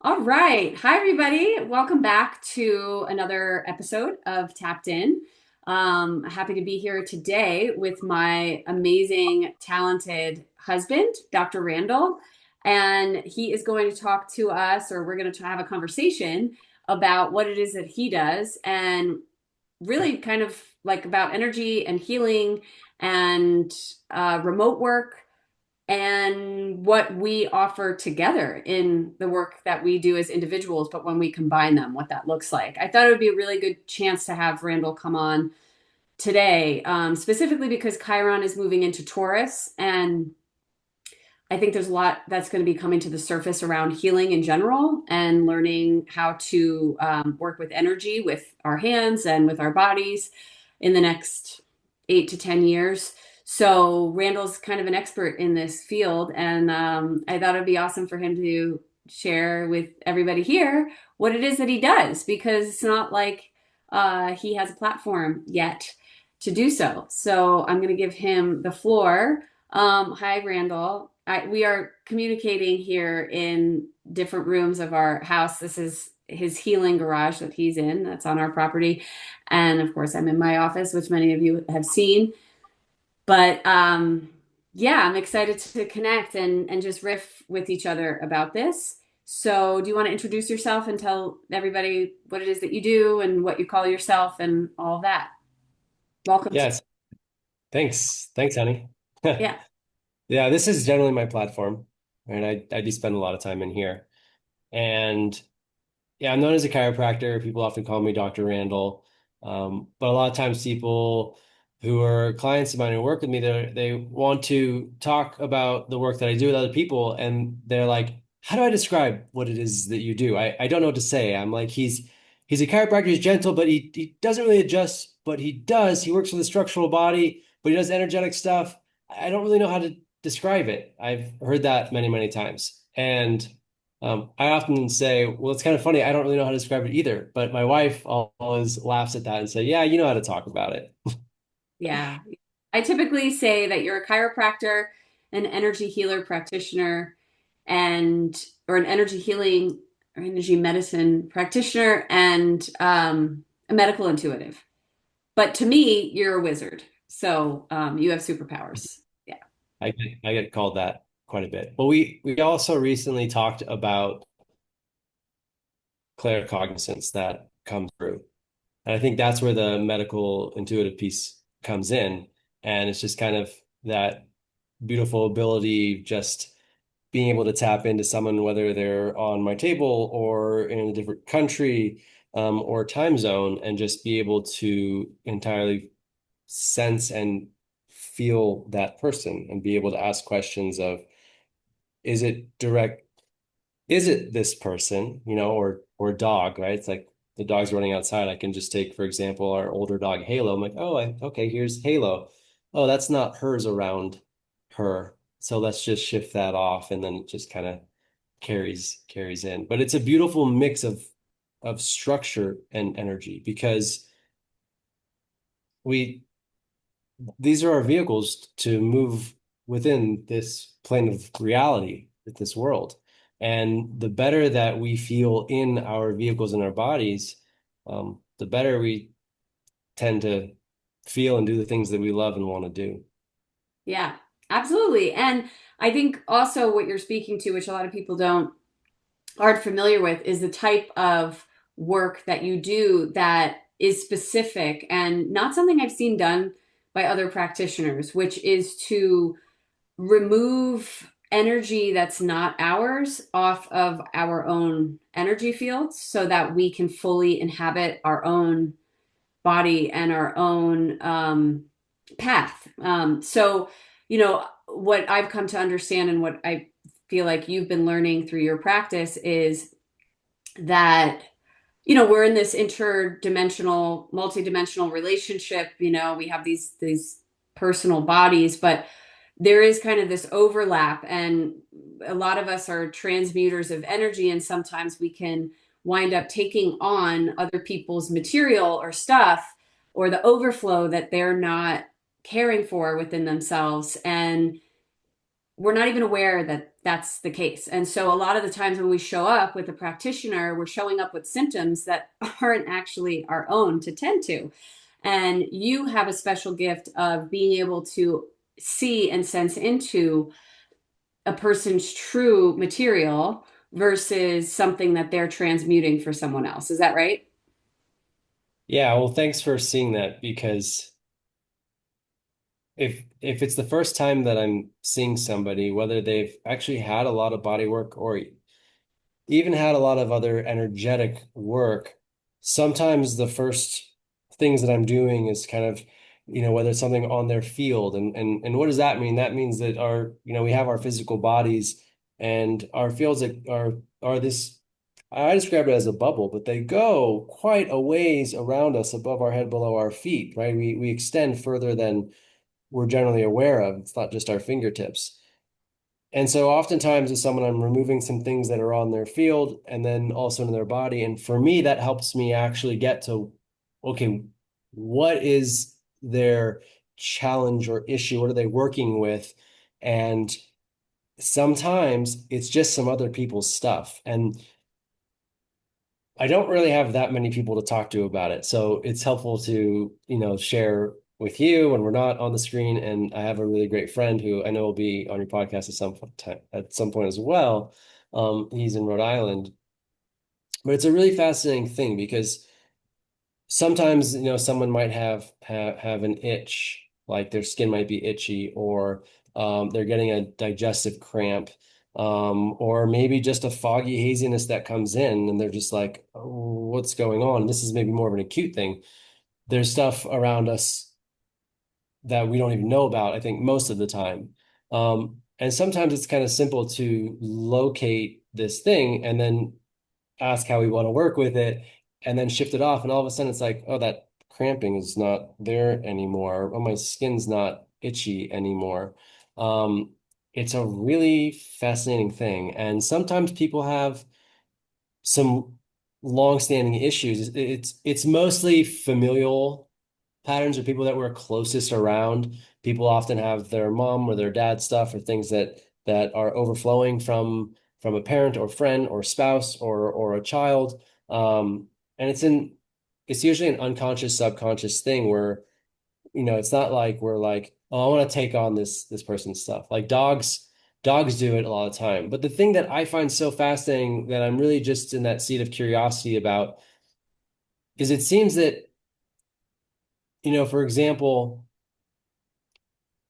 All right. Hi, everybody. Welcome back to another episode of Tapped In. Happy to be here today with my amazing, talented husband, Dr. Randall. And he is going to talk to us, or we're going to have a conversation about what it is that he does and really kind of like about energy and healing and remote work and what we offer together in the work that we do as individuals, but when we combine them, what that looks like. I thought it would be a really good chance to have Randall come on today, specifically because Chiron is moving into Taurus. And I think there's a lot that's going to be coming to the surface around healing in general and learning how to work with energy with our hands and with our bodies in the next 8 to 10 years. So Randall's kind of an expert in this field, and I thought it'd be awesome for him to share with everybody here what it is that he does, because it's not like he has a platform yet to do so. So I'm going to give him the floor. Hi, Randall. We are communicating here in different rooms of our house. This is his healing garage that he's in, that's on our property. And of course, I'm in my office, which many of you have seen. But yeah, I'm excited to connect and just riff with each other about this. So, do you want to introduce yourself and tell everybody what it is that you do and what you call yourself and all of that? Welcome to, Yes, thanks. Thanks, honey. yeah. Yeah, this is generally my platform, and I do spend a lot of time in here. And yeah, I'm known as a chiropractor. People often call me Dr. Randall. But a lot of times people who are clients of mine who work with me, they want to talk about the work that I do with other people, and they're like, how do I describe what it is that you do? I don't know what to say. I'm like, he's a chiropractor, he's gentle, but he doesn't really adjust, but he does. He works with the structural body, but he does energetic stuff. I don't really know how to describe it. I've heard that many, many times. And I often say, well, it's kind of funny. I don't really know how to describe it either, but my wife always laughs at that and say, yeah, you know how to talk about it. Yeah. I typically say that you're a chiropractor, an energy healer practitioner, and or an energy healing or energy medicine practitioner and a medical intuitive. But to me, you're a wizard. So you have superpowers. Yeah. I get called that quite a bit. But we also recently talked about claircognizance that comes through. And I think that's where the medical intuitive piece comes in. And it's just kind of that beautiful ability, just being able to tap into someone, whether they're on my table or in a different country, or time zone, and just be able to entirely sense and feel that person and be able to ask questions of, is it direct? Is it this person, or dog, right? It's like the dog's running outside. I can just take, for example, our older dog Halo. I'm like, oh, okay, here's Halo. Oh, that's not hers around her. So let's just shift that off, and then it just kind of carries in. But it's a beautiful mix of structure and energy because we these are our vehicles to move within this plane of reality, this world. And the better that we feel in our vehicles and our bodies, the better we tend to feel and do the things that we love and want to do. Yeah, absolutely. And I think also what you're speaking to, which a lot of people don't aren't familiar with, is the type of work that you do that is specific and not something I've seen done by other practitioners, which is to remove energy that's not ours off of our own energy fields so that we can fully inhabit our own body and our own path. So, what I've come to understand and what I feel like you've been learning through your practice is that we're in this interdimensional multidimensional relationship. We have these personal bodies, but there is kind of this overlap, and a lot of us are transmuters of energy, and sometimes we can wind up taking on other people's material or stuff or the overflow that they're not caring for within themselves, and we're not even aware that that's the case. And so a lot of the times when we show up with a practitioner, we're showing up with symptoms that aren't actually our own to tend to. And you have a special gift of being able to see and sense into a person's true material versus something that they're transmuting for someone else. Is that right? Yeah, well, thanks for seeing that because if it's the first time that I'm seeing somebody, whether they've actually had a lot of body work or even had a lot of other energetic work, sometimes the first things that I'm doing is kind of, whether it's something on their field and what does that mean? That means that we have our physical bodies and our fields are this, I describe it as a bubble, but they go quite a ways around us above our head, below our feet, right? We extend further than we're generally aware of. It's not just our fingertips. And so oftentimes with someone, I'm removing some things that are on their field and then also in their body. And for me, that helps me actually get to, okay, what is their challenge or issue? What are they working with? And sometimes it's just some other people's stuff. And I don't really have that many people to talk to about it. So it's helpful to, share with you when we're not on the screen. And I have a really great friend who I know will be on your podcast at some point as well. He's in Rhode Island. But it's a really fascinating thing because sometimes, someone might have an itch, like their skin might be itchy, or they're getting a digestive cramp, or maybe just a foggy haziness that comes in, and they're just like, oh, what's going on? This is maybe more of an acute thing. There's stuff around us that we don't even know about, I think, most of the time. And sometimes it's kind of simple to locate this thing and then ask how we want to work with it and then shift it off. And all of a sudden it's like, oh, that cramping is not there anymore. Oh, my skin's not itchy anymore. Um, it's a really fascinating thing. And sometimes people have some long-standing issues. It's mostly familial patterns or people that we're closest around. People often have their mom or their dad stuff or things that are overflowing from a parent or friend or spouse or a child. And it's usually an unconscious, subconscious thing where, it's not like we're like, oh, I want to take on this person's stuff. Like dogs do it a lot of time. But the thing that I find so fascinating that I'm really just in that seat of curiosity about is it seems that, for example,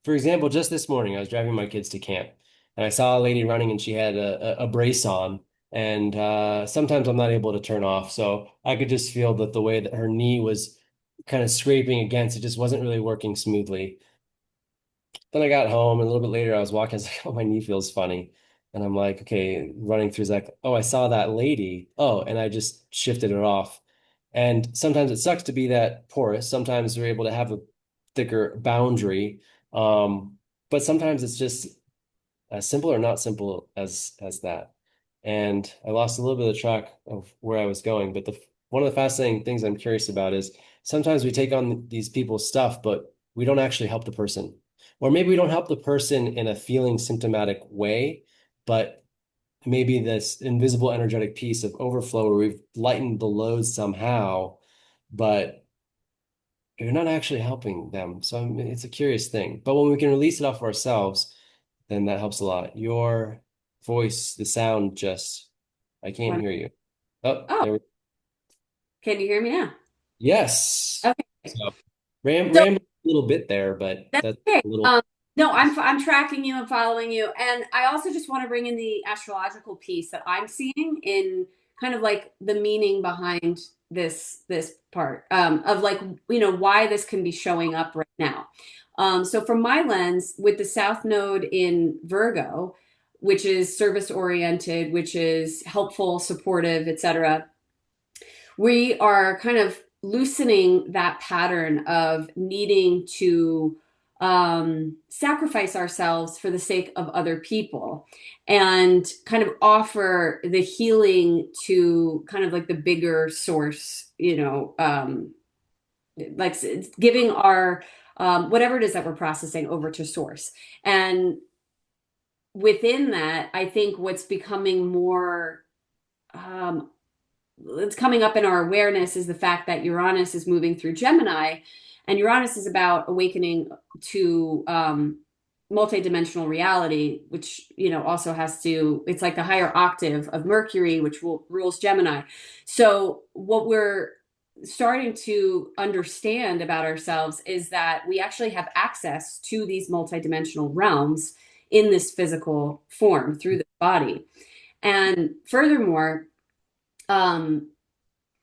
just this morning, I was driving my kids to camp and I saw a lady running and she had a brace on. And sometimes I'm not able to turn off. So I could just feel that the way that her knee was kind of scraping against it just wasn't really working smoothly. Then I got home and a little bit later I was walking, I was like, oh, my knee feels funny. And I'm like, okay, running through Zach, oh, I saw that lady. Oh, and I just shifted it off. And sometimes it sucks to be that porous. Sometimes we're able to have a thicker boundary. Um, but sometimes it's just as simple or not simple as that. And I lost a little bit of track of where I was going. But one of the fascinating things I'm curious about is sometimes we take on these people's stuff, but we don't actually help the person. Or maybe we don't help the person in a feeling symptomatic way, but maybe this invisible energetic piece of overflow where we've lightened the load somehow, but you're not actually helping them. So it's a curious thing. But when we can release it off of ourselves, then that helps a lot. Your voice, the sound just, I can't hear you. Oh, Oh, there we can you hear me now? Yes. Okay. So So ramble a little bit there, but that's that's okay. a little. No, I'm tracking you and following you, and I also just want to bring in the astrological piece that I'm seeing in kind of like the meaning behind this part of like why this can be showing up right now. So from my lens, with the South Node in Virgo, which is service oriented, which is helpful, supportive, etc., we are kind of loosening that pattern of needing to sacrifice ourselves for the sake of other people and kind of offer the healing to kind of like the bigger source, like giving our whatever it is that we're processing over to source. And within that, I think what's becoming more um, it's coming up in our awareness is the fact that Uranus is moving through Gemini, and Uranus is about awakening to multidimensional reality, which also has to. It's like the higher octave of Mercury, which rules Gemini. So what we're starting to understand about ourselves is that we actually have access to these multidimensional realms in this physical form through the body. And furthermore, um,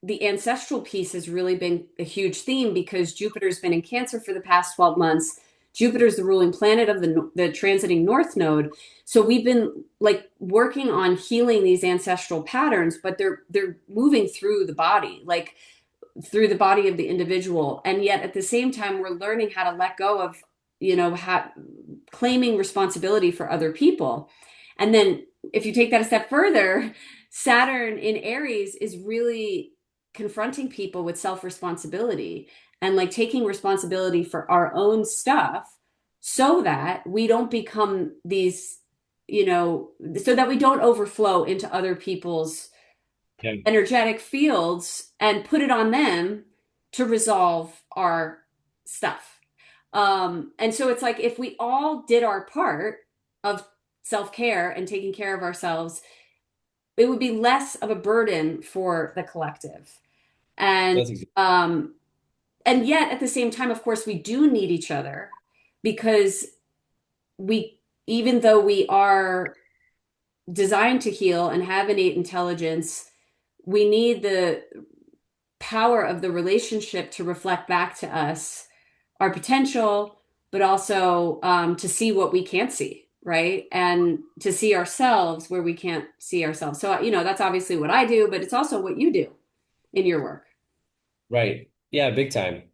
the ancestral piece has really been a huge theme because Jupiter's been in Cancer for the past 12 months. Jupiter's the ruling planet of the transiting North Node. So we've been like working on healing these ancestral patterns, but they're moving through the body, like through the body of the individual. And yet at the same time, we're learning how to let go of, claiming responsibility for other people. And then if you take that a step further, Saturn in Aries is really confronting people with self responsibility and like taking responsibility for our own stuff so that we don't become these, so that we don't overflow into other people's Yeah, energetic fields and put it on them to resolve our stuff. And so it's like if we all did our part of self care and taking care of ourselves, it would be less of a burden for the collective. And that's exactly um, and yet at the same time, of course, we do need each other because we, even though we are designed to heal and have innate intelligence, we need the power of the relationship to reflect back to us our potential, but also to see what we can't see, right? And to see ourselves where we can't see ourselves. So, that's obviously what I do, but it's also what you do in your work. right. Yeah, big time.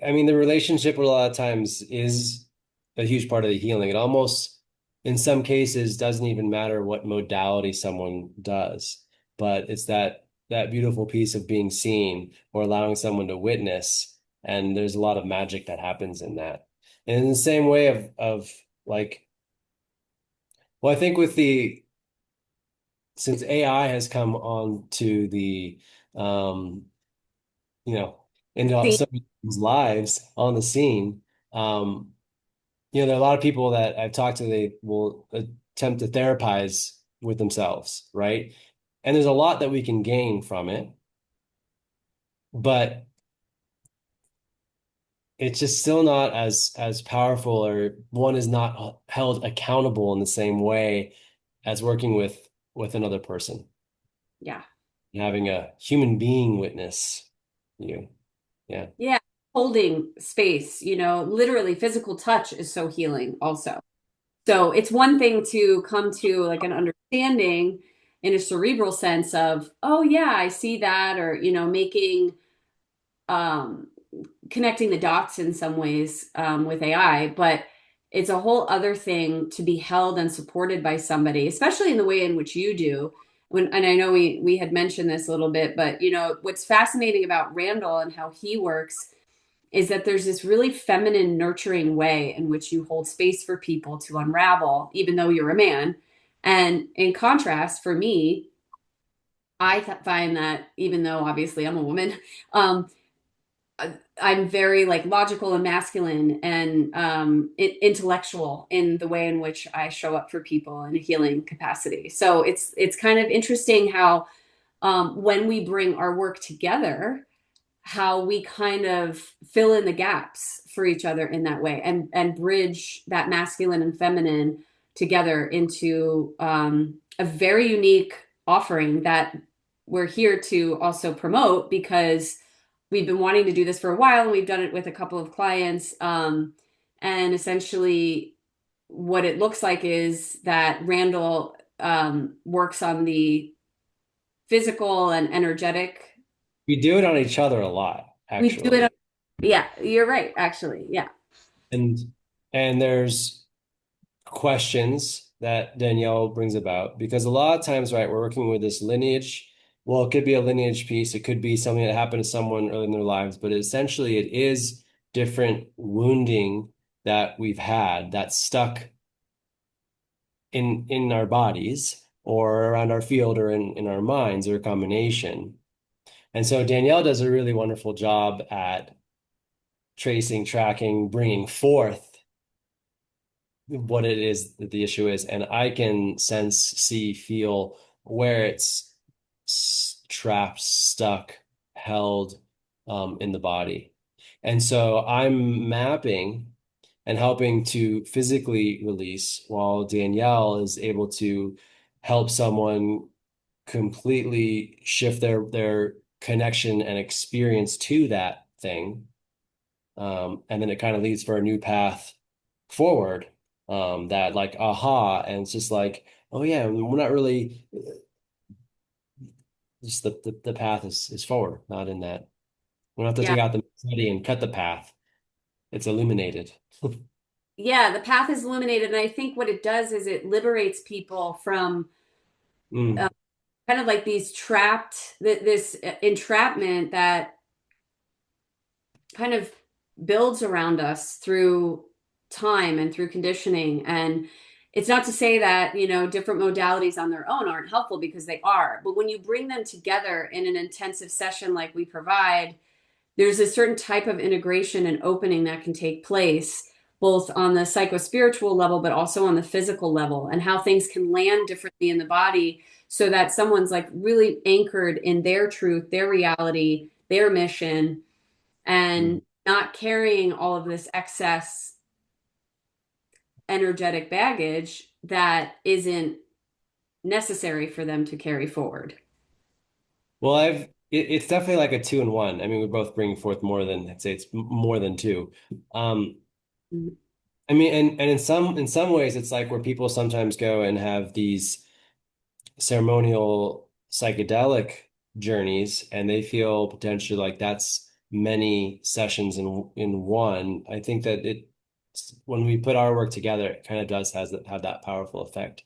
I mean, the relationship a lot of times is a huge part of the healing. It almost, in some cases, doesn't even matter what modality someone does, but it's that beautiful piece of being seen or allowing someone to witness. And there's a lot of magic that happens in that. And in the same way of like, well, I think with the since AI has come on to the um, you know, into See, some people's lives on the scene. Um, there are a lot of people that I've talked to, they will attempt to therapize with themselves, right? And there's a lot that we can gain from it, but it's just still not as powerful, or one is not held accountable in the same way as working with another person, yeah. having a human being witness you. Yeah. Yeah. Holding space, literally physical touch is so healing also. So it's one thing to come to like an understanding in a cerebral sense of, oh yeah, I see that, or, making um connecting the dots in some ways with AI, but it's a whole other thing to be held and supported by somebody, especially in the way in which you do. And I know we had mentioned this a little bit, but what's fascinating about Randall and how he works is that there's this really feminine, nurturing way in which you hold space for people to unravel, even though you're a man. And in contrast, for me, I find that even though obviously I'm a woman, um, I'm very like logical and masculine and intellectual in the way in which I show up for people in a healing capacity. So it's kind of interesting how when we bring our work together, how we kind of fill in the gaps for each other in that way and bridge that masculine and feminine together into a very unique offering that we're here to also promote because we've been wanting to do this for a while and we've done it with a couple of clients. And essentially, what it looks like is that Randall works on the physical and energetic. We do it on each other a lot, We do it. actually. Yeah, you're right, actually. Yeah. And there's questions that Danielle brings about because a lot of times, right, we're working with this lineage. Well, it could be a lineage piece, it could be something that happened to someone early in their lives, but essentially it is different wounding that we've had that's stuck in our bodies or around our field or in our minds or a combination. And so Danielle does a really wonderful job at tracing, tracking, bringing forth what it is that the issue is. And I can sense, see, feel where it's trapped, stuck, held in the body. And so I'm mapping and helping to physically release while Danielle is able to help someone completely shift their connection and experience to that thing. And then it kind of leads for a new path forward. That like aha, and it's just like, oh yeah, we're not really just the path is forward, not in that. We don't have to Yeah. take out the study and cut the path. It's illuminated. Yeah, the path is illuminated, and I think what it does is it liberates people from Mm, kind of like these this entrapment that kind of builds around us through time and through conditioning. And it's not to say that, different modalities on their own aren't helpful, because they are. But when you bring them together in an intensive session like we provide, there's a certain type of integration and opening that can take place both on the psycho-spiritual level but also on the physical level, and how things can land differently in the body, so that someone's like really anchored in their truth, their reality, their mission, mm. and not carrying all of this excess energetic baggage that isn't necessary for them to carry forward. Well, it's definitely like a two in one. I mean, we're both bringing forth more than I'd say it's more than two. Um, Mhm. I mean, and in some ways, it's like where people sometimes go and have these ceremonial psychedelic journeys, and they feel potentially like that's many sessions in one. I think that when we put our work together, it kind of does has that have that powerful effect.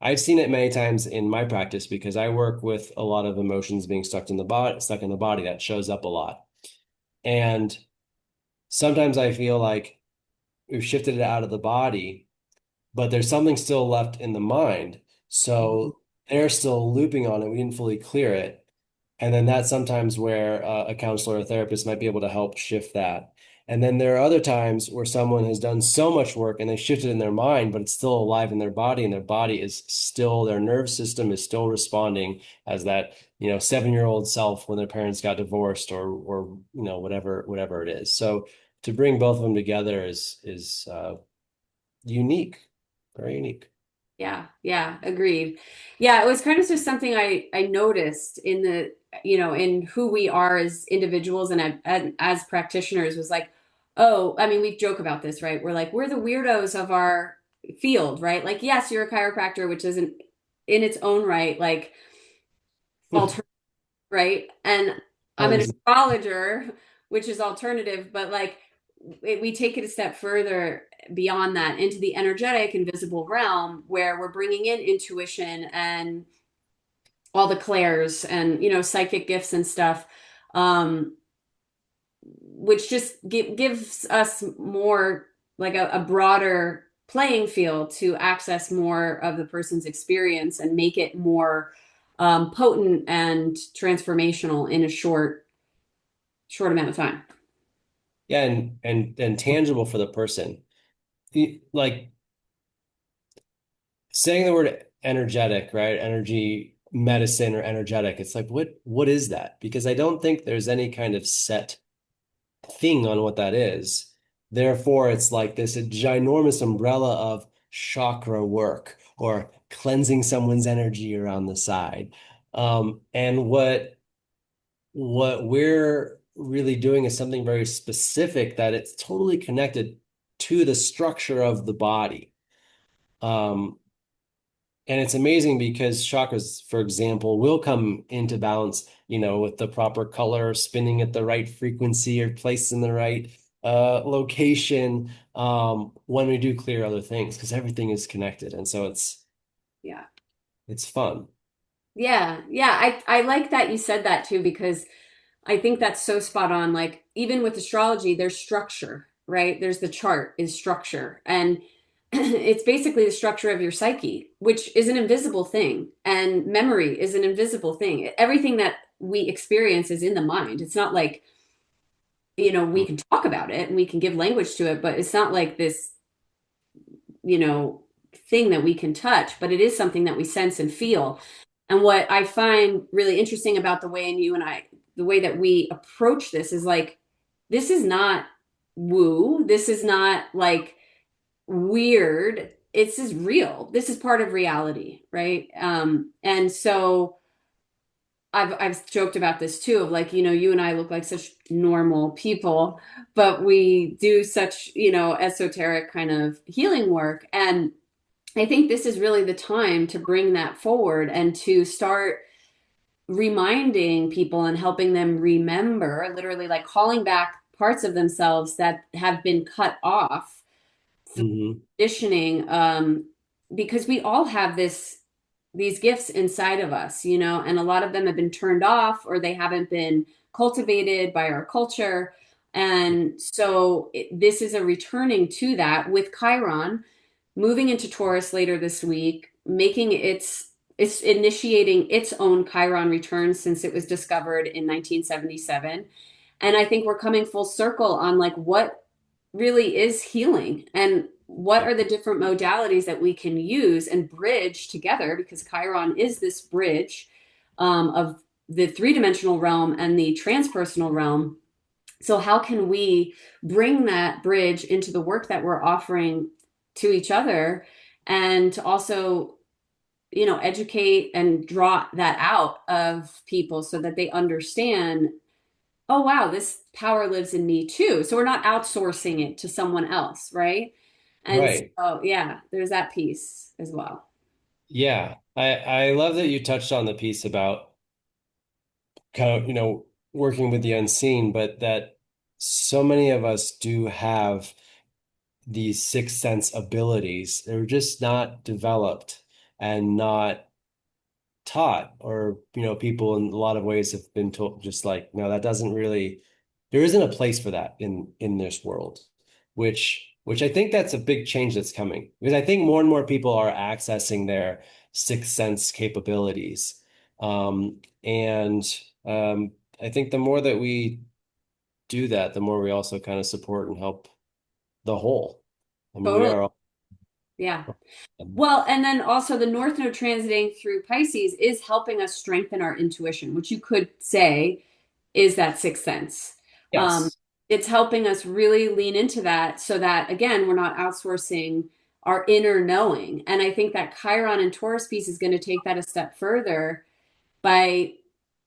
I've seen it many times in my practice because I work with a lot of emotions being stuck in the body that shows up a lot. And sometimes I feel like we've shifted it out of the body, but there's something still left in the mind. So they're still looping on it. We didn't fully clear it. And then that's sometimes where a counselor or therapist might be able to help shift that. And then there are other times where someone has done so much work and they shifted in their mind, but it's still alive in their body, and their body is still, their nerve system is still responding as that, 7-year-old self when their parents got divorced or whatever it is. So to bring both of them together is unique, very unique. Yeah, yeah, agreed. Yeah, it was kind of just something I noticed in in who we are as individuals and as practitioners, was like, oh, I mean, we joke about this, right? We're like, we're the weirdos of our field, right? Like, yes, you're a chiropractor, which isn't in its own right, like alternative, right? And I'm an Tons. astrologer, which is alternative, but like we take it a step further beyond that into the energetic and visible realm, where we're bringing in intuition and all the clairs and psychic gifts and stuff, um, which just gives us more like a broader playing field to access more of the person's experience and make it more potent and transformational in a short amount of time. Yeah, and tangible for the person. Like saying the word energetic, right? Energy medicine or energetic. It's like what is that? Because I don't think there's any kind of set thing on what that is. Therefore, it's like this ginormous umbrella of chakra work or cleansing someone's energy around the side. And what we're really doing is something very specific that it's totally connected to the structure of the body. Um, and it's amazing because chakras, for example, will come into balance, with the proper color, spinning at the right frequency or placed in the right location when we do clear other things, because everything is connected. And so Yeah. it's fun. Yeah, yeah, I like that you said that too, because I think that's so spot on. Like, even with astrology, there's structure, right? There's the chart is structure. And it's basically the structure of your psyche, which is an invisible thing, and memory is an invisible thing. Everything that we experience is in the mind. It's not like, we can talk about it and we can give language to it, but it's not like this, you know, thing that we can touch, but it is something that we sense and feel. And what I find really interesting about the way and you and I, the way that we approach this is like, this is not woo. This is not like weird. It's is real. This is part of reality, right? And so I've joked about this too of like, you and I look like such normal people, but we do such, esoteric kind of healing work. And I think this is really the time to bring that forward and to start reminding people and helping them remember, literally like calling back parts of themselves that have been cut off Hmm. conditioning, because we all have these gifts inside of us, and a lot of them have been turned off or they haven't been cultivated by our culture. And so this is a returning to that with Chiron moving into Taurus later this week, making it's initiating its own Chiron return since it was discovered in 1977. And I think we're coming full circle on like what really is healing and what are the different modalities that we can use and bridge together, because Chiron is this bridge, of the three-dimensional realm and the transpersonal realm. So how can we bring that bridge into the work that we're offering to each other, and to also, educate and draw that out of people so that they understand, oh wow, this power lives in me too. So we're not outsourcing it to someone else, right? And Right. so yeah, there's that piece as well. Yeah. I love that you touched on the piece about kind of, working with the unseen, but that so many of us do have these sixth sense abilities. They're just not developed and not taught, or people in a lot of ways have been told just like, no, that doesn't really, there isn't a place for that in this world, which I think that's a big change that's coming, because I think more and more people are accessing their sixth sense capabilities. And I think the more that we do that, the more we also kind of support and help the whole. I mean, we Totally. are all, Yeah. Well, and then also the North Node transiting through Pisces is helping us strengthen our intuition, which you could say is that sixth sense. Um, yes. it's helping us really lean into that so that, again, we're not outsourcing our inner knowing. And I think that Chiron and Taurus piece is going to take that a step further by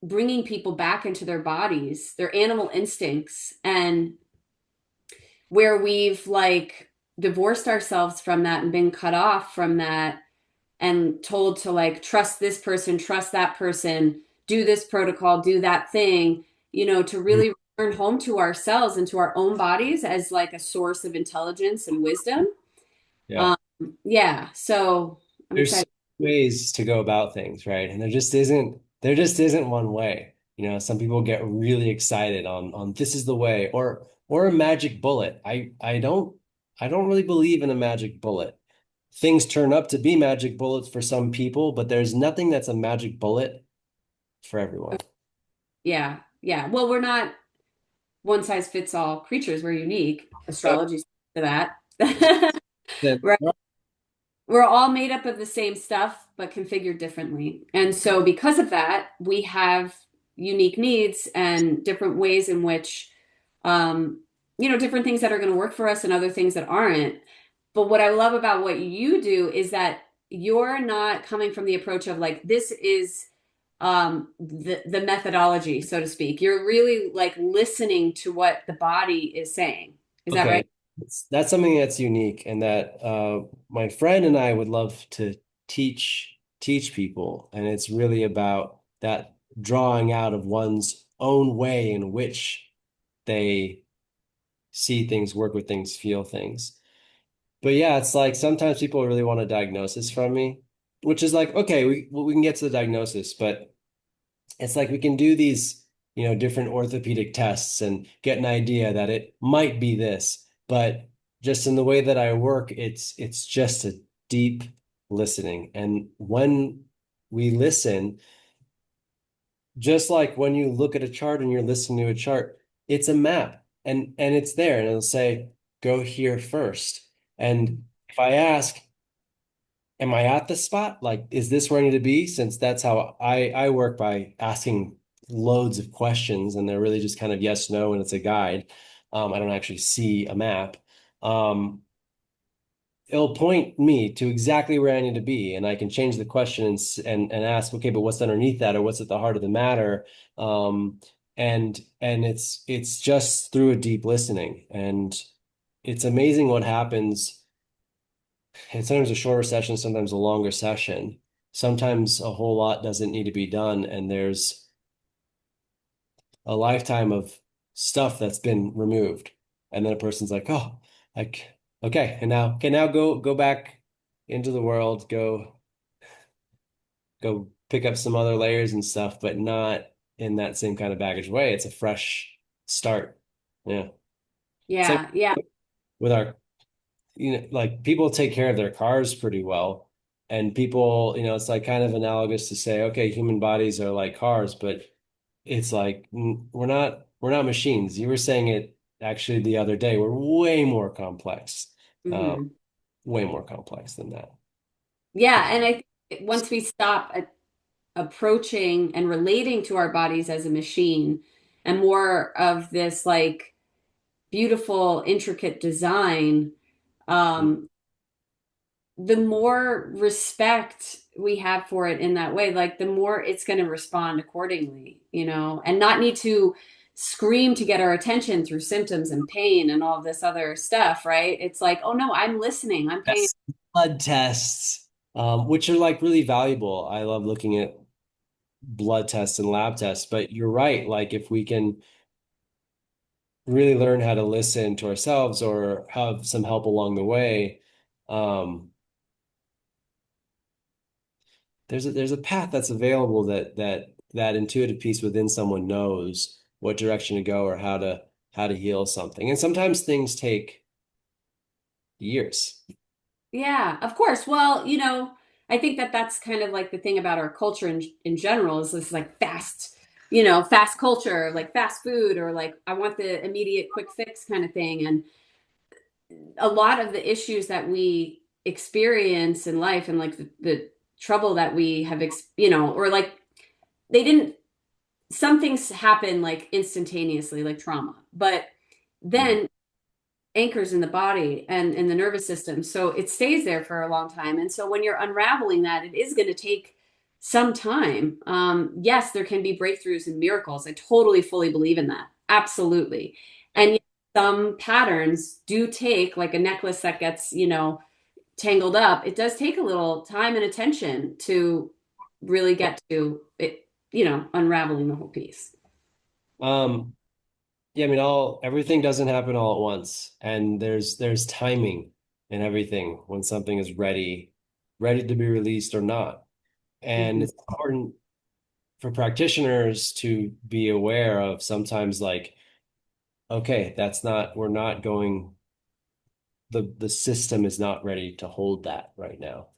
bringing people back into their bodies, their animal instincts, and where we've like divorced ourselves from that and been cut off from that and told to like trust this person, trust that person, do this protocol, do that thing, to Mhm. really return home to ourselves and to our own bodies as like a source of intelligence and wisdom. Yeah. Um, yeah, so I'm There's so excited. many ways to go about things, right? And there just isn't one way. Some people get really excited on this is the way, or a magic bullet. I don't really believe in a magic bullet. Things turn up to be magic bullets for some people, but there's nothing that's a magic bullet for everyone. Yeah, yeah. Well, we're not one size fits all creatures. We're unique. Yep. Astrology to that. Then- Right. We're all made up of the same stuff, but configured differently. And so, because of that, we have unique needs and different ways in which, um, different things that are going to work for us and other things that aren't. But what I love about what you do is that you're not coming from the approach of like, this is the methodology, so to speak. You're really like listening to what the body is saying. Is that right? Okay. That's something that's unique, and that my friend and I would love to teach people. And it's really about that drawing out of one's own way in which they see things, work with things, feel things. But yeah, it's like sometimes people really want a diagnosis from me, which is like, okay, we can get to the diagnosis, but it's like we can do these, different orthopedic tests and get an idea that it might be this, but just in the way that I work, it's just a deep listening. And when we listen, just like when you look at a chart and you're listening to a chart, it's a map and it's there and it'll say, go here first. And if I ask, am I at the spot? Like, is this where I need to be? Since that's how I work by asking loads of questions and they're really just kind of yes, no, and it's a guide. I don't actually see a map. Um, it'll point me to exactly where I need to be, and I can change the question and ask, okay, but what's underneath that, or what's at the heart of the matter? Um, and it's just through a deep listening, and it's amazing what happens. And sometimes a shorter session, sometimes a longer session. Sometimes a whole lot doesn't need to be done, and there's a lifetime of stuff that's been removed. And then a person's like, oh, like, okay, and now, okay, now go back into the world, go pick up some other layers and stuff, but not in that same kind of baggage way. It's a fresh start. Yeah. Same Yeah, yeah. with our, like people take care of their cars pretty well. And people, it's like kind of analogous to say, okay, human bodies are like cars, but it's like we're not machines. You were saying it actually the other day. We're way more complex, uh, Hmm. way more complex than that. Yeah, and I think once we stop approaching and relating to our bodies as a machine and more of this like beautiful, intricate design, um, the more respect we have for it in that way, like the more it's going to respond accordingly, and not need to scream to get our attention through symptoms and pain and all this other stuff, right? It's like, oh no, I'm listening, I'm paying. Yes. Blood tests, which are like really valuable. I love looking at blood tests and lab tests, but you're right. Like if we can really learn how to listen to ourselves or have some help along the way, um, there's a path that's available that intuitive piece within someone knows what direction to go or how to heal something. And sometimes things take years. Yeah, of course. Well, I think that that's kind of like the thing about our culture in general is this like fast, fast culture, like fast food or like I want the immediate quick fix kind of thing. And a lot of the issues that we experience in life and like the trouble that we have, or like they didn't, some things happen like instantaneously, like trauma, but Mhm. then anchors in the body and in the nervous system. So it stays there for a long time. And so when you're unraveling that, it is going to take some time. Yes, there can be breakthroughs and miracles. I totally fully believe in that. Absolutely. And yet some patterns do take, like a necklace that gets, tangled up. It does take a little time and attention to really get to it, unraveling the whole piece. Um, yeah, I mean, everything doesn't happen all at once, and there's timing in everything when something is ready to be released or not. And Mhm. it's important for practitioners to be aware of sometimes like, okay, we're not going, the system is not ready to hold that right now.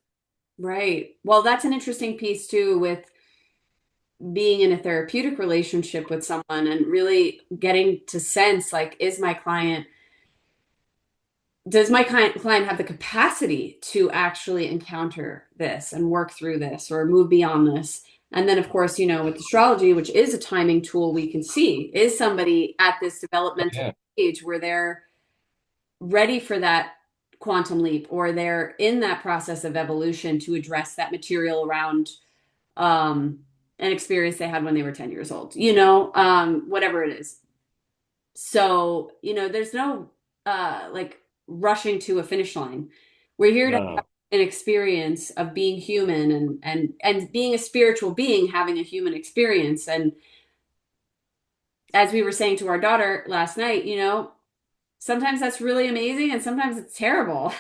Right. Well, that's an interesting piece too with being in a therapeutic relationship with someone and really getting to sense like does my client have the capacity to actually encounter this and work through this or move beyond this? And then of course, with astrology, which is a timing tool, we can see is somebody at this Oh, developmental yeah. stage where they're ready for that quantum leap or they're in that process of evolution to address that material around um, an experience they had when they were 10 years old, whatever it is. So, there's no like rushing to a finish line. We're here to have No. an experience of being human and being a spiritual being having a human experience. And as we were saying to our daughter last night, sometimes that's really amazing and sometimes it's terrible.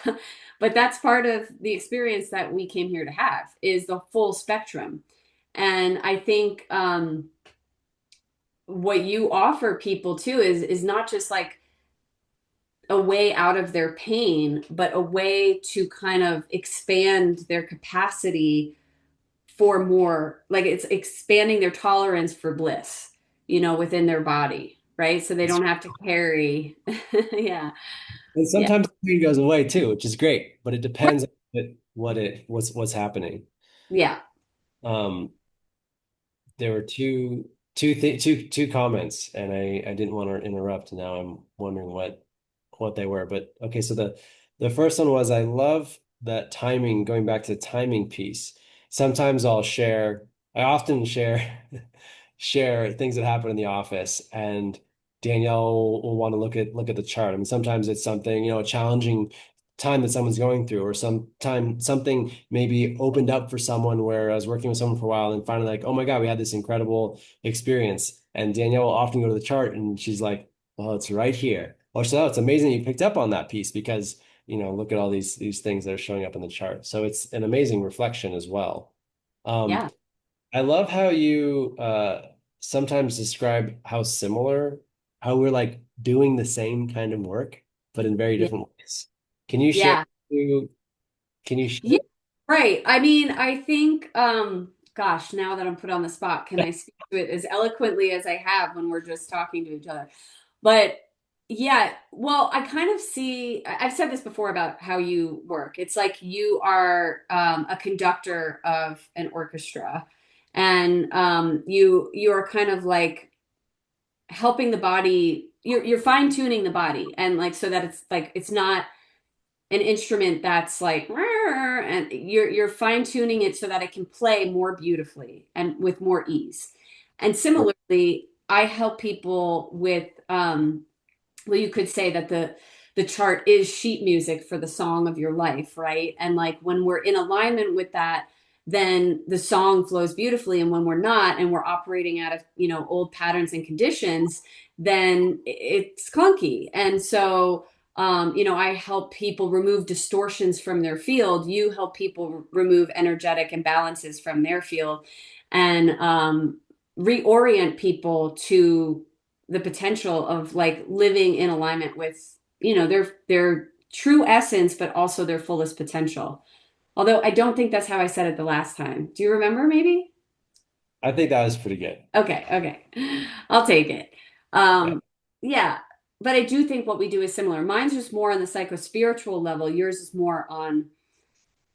But that's part of the experience that we came here to have is the full spectrum. And I think what you offer people too is not just like a way out of their pain, but a way to kind of expand their capacity for more, like it's expanding their tolerance for bliss, within their body, right? So they don't have to carry. Yeah. And Yeah. sometimes the pain goes away too, which is great, but it depends on what's happening. Yeah. Um, there were two comments, and I didn't want to interrupt. Now I'm wondering what they were. But okay, so the first one was I love that timing, going back to the timing piece. Sometimes I often share share things that happen in the office, and Danielle will want to look at the chart. I mean, sometimes it's something, a challenging time that someone's going through, or sometime something maybe opened up for someone where I was working with someone for a while and finally like, oh my God, we had this incredible experience. And Danielle will often go to the chart and she's like, well, it's right here. Or so it's amazing you picked up on that piece because, look at all these things that are showing up in the chart. So it's an amazing reflection as well. Um, Yeah. I love how you sometimes describe how we're like doing the same kind of work, but in very Yeah. different ways. Can you share? Yeah. Can you Yeah. share? Right. I mean, I think, gosh, now that I'm put on the spot, can I speak to it as eloquently as I have when we're just talking to each other? But yeah, well, I kind of see, I've said this before about how you work. It's like you are a conductor of an orchestra, and you are kind of like helping the body, you're fine tuning the body, and like so that it's like it's not an instrument that's like and you're fine tuning it so that it can play more beautifully and with more ease. And similarly, I help people with well, you could say that the chart is sheet music for the song of your life, right? And like when we're in alignment with that, then the song flows beautifully. And when we're not, and we're operating out of old patterns and conditions, then it's clunky. And so I help people remove distortions from their field. You help people remove energetic imbalances from their field, and reorient people to the potential of like living in alignment with their true essence, but also their fullest potential. Although I don't think that's how I said it the last time. Do you remember? Maybe. I think that was pretty good. Okay, okay, I'll take it. Yeah. Yeah, but I do think what we do is similar. Mine's just more on the psycho-spiritual level. Yours is more on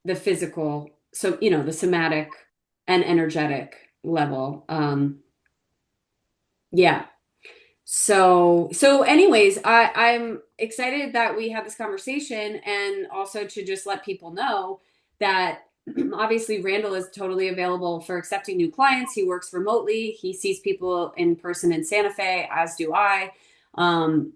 the physical, so the somatic and energetic level. Yeah. So anyways, I'm excited that we had this conversation, and also to just let people know that obviously Randall is totally available for accepting new clients. He works remotely. He sees people in person in Santa Fe, as do I. Um,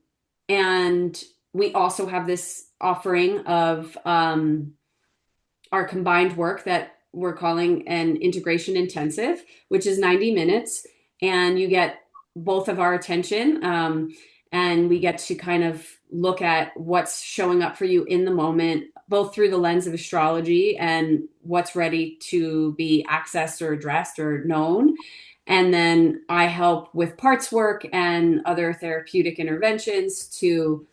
and we also have this offering of our combined work that we're calling an integration intensive, which is 90 minutes. And you get both of our attention. And we get to kind of look at what's showing up for you in the moment, both through the lens of astrology and what's ready to be accessed or addressed or known. And then I help with parts work and other therapeutic interventions to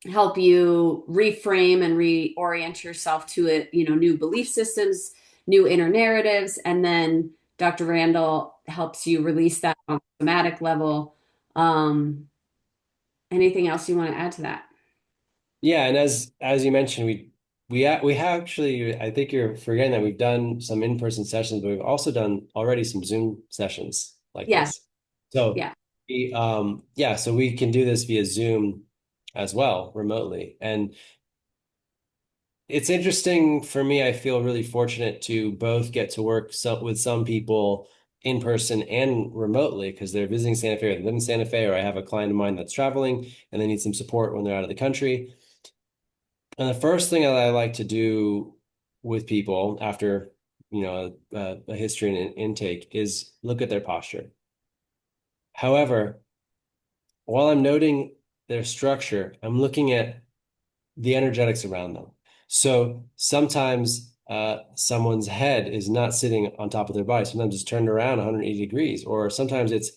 help you reframe and reorient yourself to it, new belief systems, new inner narratives, and then Dr. Randall helps you release that on a somatic level. Um, Anything else you want to add to that? Yeah, and as you mentioned, we have actually, I think you're forgetting that we've done some in-person sessions, but we've also done already some Zoom sessions like Yeah, this. So yeah, so we can do this via Zoom as well, remotely. And it's interesting for me. I feel really fortunate to both get to work with some people in person and remotely because they're visiting Santa Fe or they live in Santa Fe, or I have a client of mine that's traveling and they need some support when they're out of the country. And the first thing that I like to do with people after, a history and an intake is look at their posture. However, while I'm noting their structure, I'm looking at the energetics around them. So sometimes someone's head is not sitting on top of their body. Sometimes it's turned around 180 degrees, or sometimes it's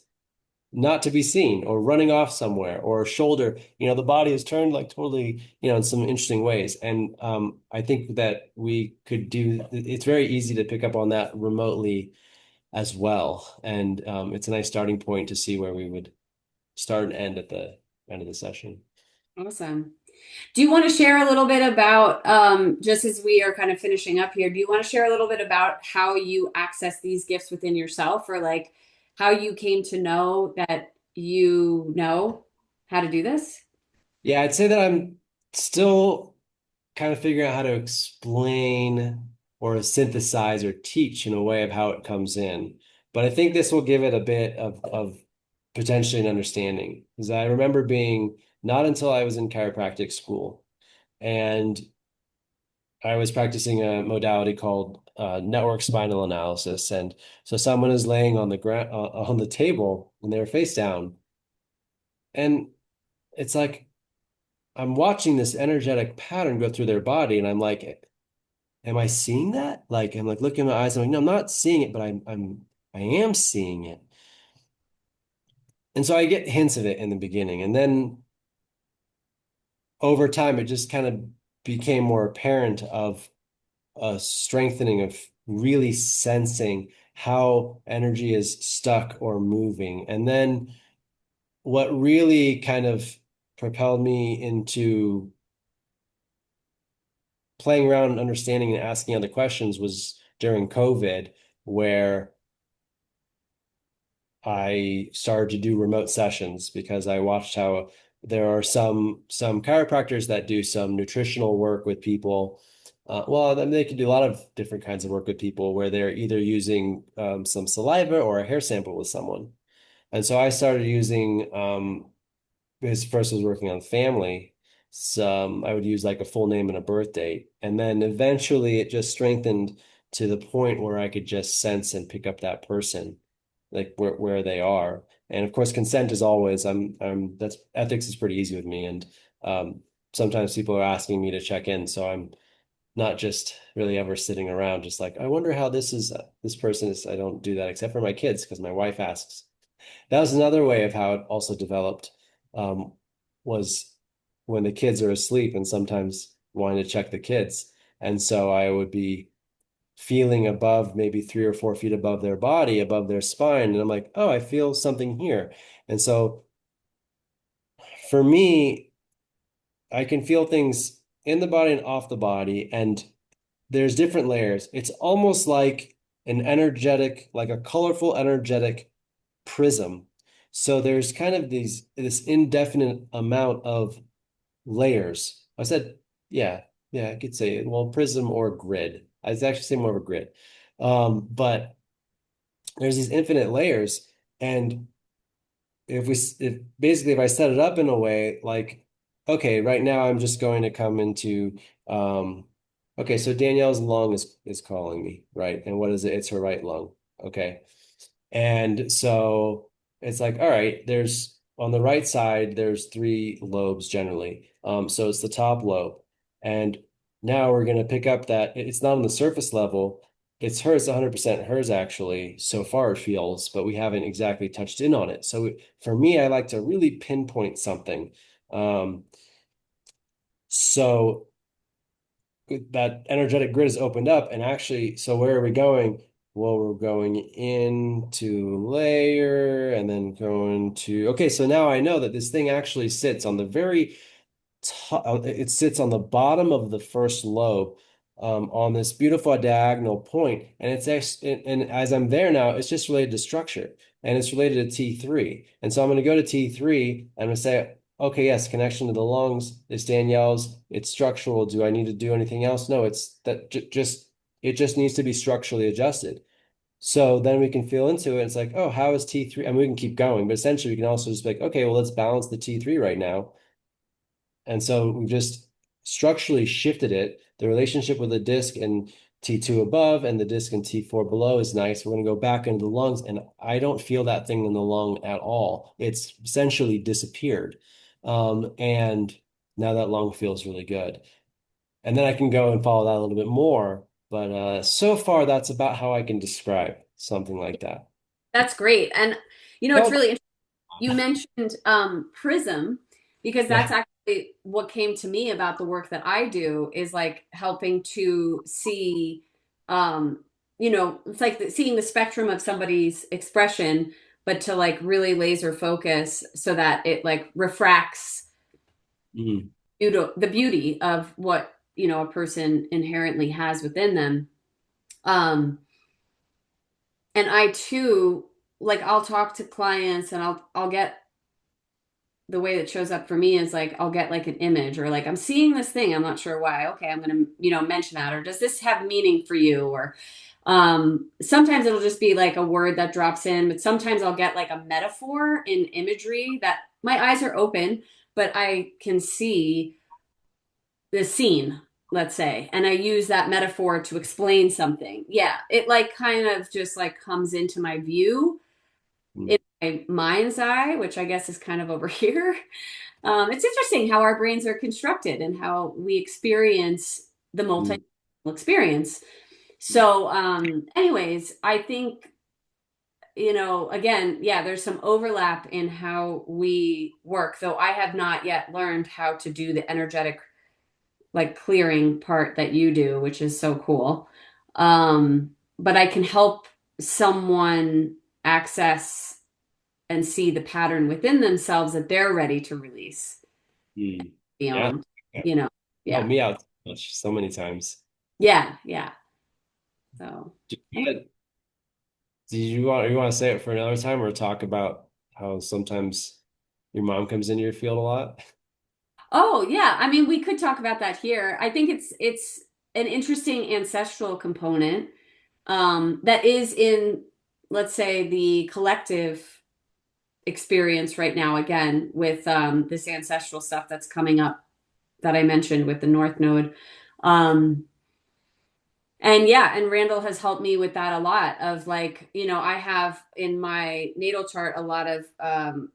not to be seen or running off somewhere or a shoulder, the body is turned like totally, in some interesting ways. And I think that we could it's very easy to pick up on that remotely as well. And it's a nice starting point to see where we would start and end at the end of the session. Awesome. Do you want to share a little bit about, just as we are kind of finishing up here, do you want to share a little bit about how you access these gifts within yourself, or like how you came to know that you know how to do this? Yeah, I'd say that I'm still kind of figuring out how to explain or synthesize or teach in a way of how it comes in. But I think this will give it a bit of potentially an understanding. Because I remember being not until I was in chiropractic school and I was practicing a modality called network spinal analysis. And so someone is laying on the ground on the table and they're face down. And it's like I'm watching this energetic pattern go through their body, and I'm like, am I seeing that? Like I'm like looking in my eyes, I'm like, no, I'm not seeing it, but I am seeing it. And so I get hints of it in the beginning. And then over time it just kind of became more apparent of a strengthening of really sensing how energy is stuck or moving. And then what really kind of propelled me into playing around and understanding and asking other questions was during COVID, where I started to do remote sessions because I watched how there are some chiropractors that do some nutritional work with people. Well, then they can do a lot of different kinds of work with people where they're either using some saliva or a hair sample with someone. And so I started using because first I was working on family. Some I would use like a full name and a birth date. And then eventually it just strengthened to the point where I could just sense and pick up that person, like where they are. And of course, consent is always, that's ethics is pretty easy with me. And sometimes people are asking me to check in. So I'm not just really ever sitting around, just like, I wonder how this person is. I don't do that except for my kids because my wife asks. That was another way of how it also developed, um, was when the kids are asleep and sometimes wanting to check the kids. And so I would be feeling above, maybe 3 or 4 feet above their body, above their spine. And I'm like, oh, I feel something here. And so for me, I can feel things in the body and off the body. And there's different layers. It's almost like an energetic, like a colorful, energetic prism. So there's kind of this indefinite amount of layers. I said, yeah, I could say it. Well, prism or grid. I'd actually say more of a grid. But there's these infinite layers, and if basically if I set it up in a way like, okay, right now I'm just going to come into okay, so Danielle's lung is calling me, right? And what is it? It's her right lung. Okay. And so it's like, all right, there's on the right side, there's three lobes generally. So it's the top lobe. And now we're going to pick up that it's not on the surface level. It's hers, 100% hers actually. So far it feels, but we haven't exactly touched in on it. So for me, I like to really pinpoint something. Um, so that energetic grid is opened up, and actually, so where are we going? Well, we're going into layer and then going to, okay, so now I know that this thing actually sits on the very top, it sits on the bottom of the first lobe, on this beautiful diagonal point, and it's actually, and as I'm there now, it's just related to structure, and it's related to T3. And so I'm going to go to T3. I'm going to say, okay, yes, connection to the lungs. It's Danielle's. It's structural. Do I need to do anything else? No, it's that just it just needs to be structurally adjusted. So then we can feel into it. It's like, oh, how is T3? I mean, we can keep going, but essentially we can also just be like, okay, well, let's balance the T3 right now. And so we've just structurally shifted it. The relationship with the disc and T2 above and the disc and T4 below is nice. We're going to go back into the lungs, and I don't feel that thing in the lung at all. It's essentially disappeared. And now that lung feels really good. And then I can go and follow that a little bit more. But so far, that's about how I can describe something like that. That's great. And it's How really interesting. you mentioned prism because that's Yeah. actually what came to me about the work that I do is like helping to see um it's like seeing the spectrum of somebody's expression but to like really laser focus so that it like refracts Mhm. the beauty of what a person inherently has within them. um and I too, like, I'll talk to clients and I'll get the way that shows up for me is like I'll get like an image or like I'm seeing this thing, I'm not sure why. Okay, I'm gonna mention that, or does this have meaning for you? Or sometimes it'll just be like a word that drops in, but sometimes I'll get like a metaphor in imagery that my eyes are open, but I can see the scene, let's say, and I use that metaphor to explain something. Yeah, it like kind of just like comes into my view Mhm. in my mind's eye, which I guess is kind of over here. It's interesting how our brains are constructed and how we experience the multi Mhm. experience. So, anyways, I think, again, yeah, there's some overlap in how we work, though I have not yet learned how to do the energetic, like clearing part that you do, which is so cool. But I can help someone access and see the pattern within themselves that they're ready to release Mhm. Yeah. beyond, Yeah. you know. Helped Yeah. me out so much so many times. Yeah. Yeah. So, Do you want to say it for another time or talk about how sometimes your mom comes into your field a lot? oh yeah, I mean, we could talk about that here. I think it's an interesting ancestral component that is in, let's say, the collective experience right now. Again, with this ancestral stuff that's coming up that I mentioned with the North Node. Um, and yeah, and Randall has helped me with that a lot. Of like, I have in my natal chart a lot of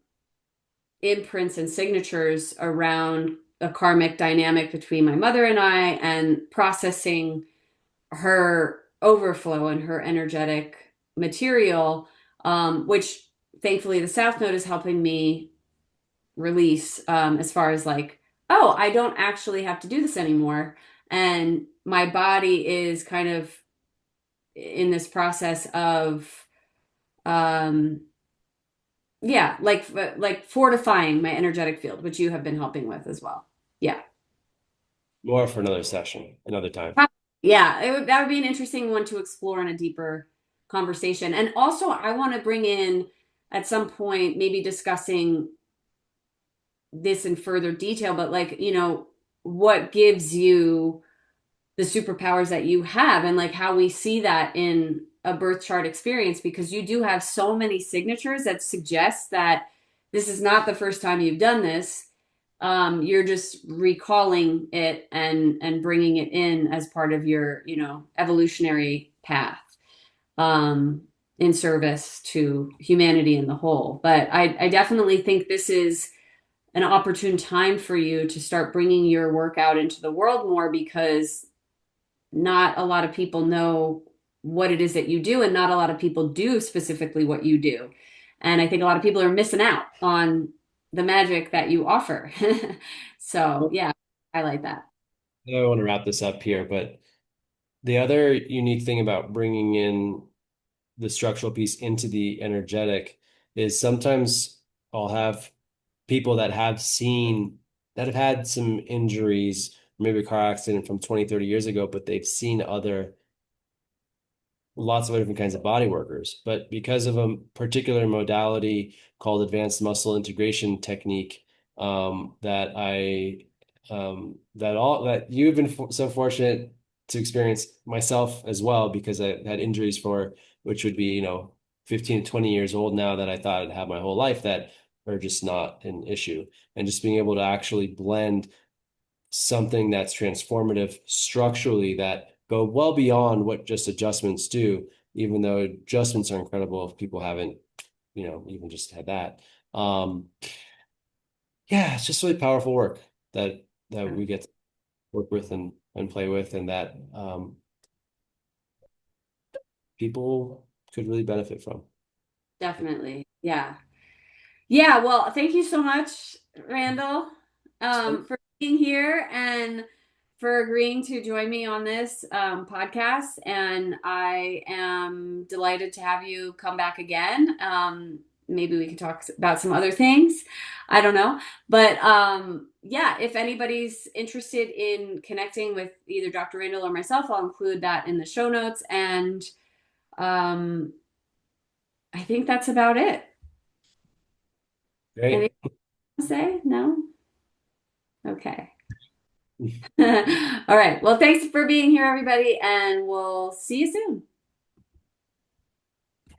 imprints and signatures around a karmic dynamic between my mother and I, and processing her overflow and her energetic material, which thankfully the South Node is helping me release, as far as like, oh, I don't actually have to do this anymore. And my body is kind of in this process of, um, yeah, like fortifying my energetic field, which you have been helping with as well. Yeah. More for another session, another time. Yeah, that would be an interesting one to explore in a deeper conversation. And also, I want to bring in at some point maybe discussing this in further detail, but like, what gives you the superpowers that you have and like how we see that in a birth chart experience, because you do have so many signatures that suggest that this is not the first time you've done this. You're just recalling it and bringing it in as part of your evolutionary path, um, in service to humanity in the whole. But I definitely think this is an opportune time for you to start bringing your work out into the world more, because not a lot of people know what it is that you do, and not a lot of people do specifically what you do. And I think a lot of people are missing out on the magic that you offer. So, yeah, I like that. I want to wrap this up here, but the other unique thing about bringing in the structural piece into the energetic is sometimes I'll have people that have had some injuries, maybe a car accident from 20, 30 years ago, but they've seen lots of different kinds of body workers. But because of a particular modality called advanced muscle integration technique, that that you've been so fortunate to experience myself as well, because I had injuries for which would be 15 to 20 years old now, that I thought I'd have my whole life, that are just not an issue. And just being able to actually blend something that's transformative structurally, that go well beyond what just adjustments do, even though adjustments are incredible if people haven't, even just had that. Um, yeah, it's just really powerful work that we get to work with and play with, and that people could really benefit from. Definitely. Yeah. Yeah, well, thank you so much, Randall, for being here and for agreeing to join me on this podcast. And I am delighted to have you come back again. Maybe we could talk about some other things. I don't know. But yeah, if anybody's interested in connecting with either Dr. Randall or myself, I'll include that in the show notes. And um, I think that's about it. Great. Anything to say? No? Okay. All right. Well, thanks for being here, everybody, and we'll see you soon.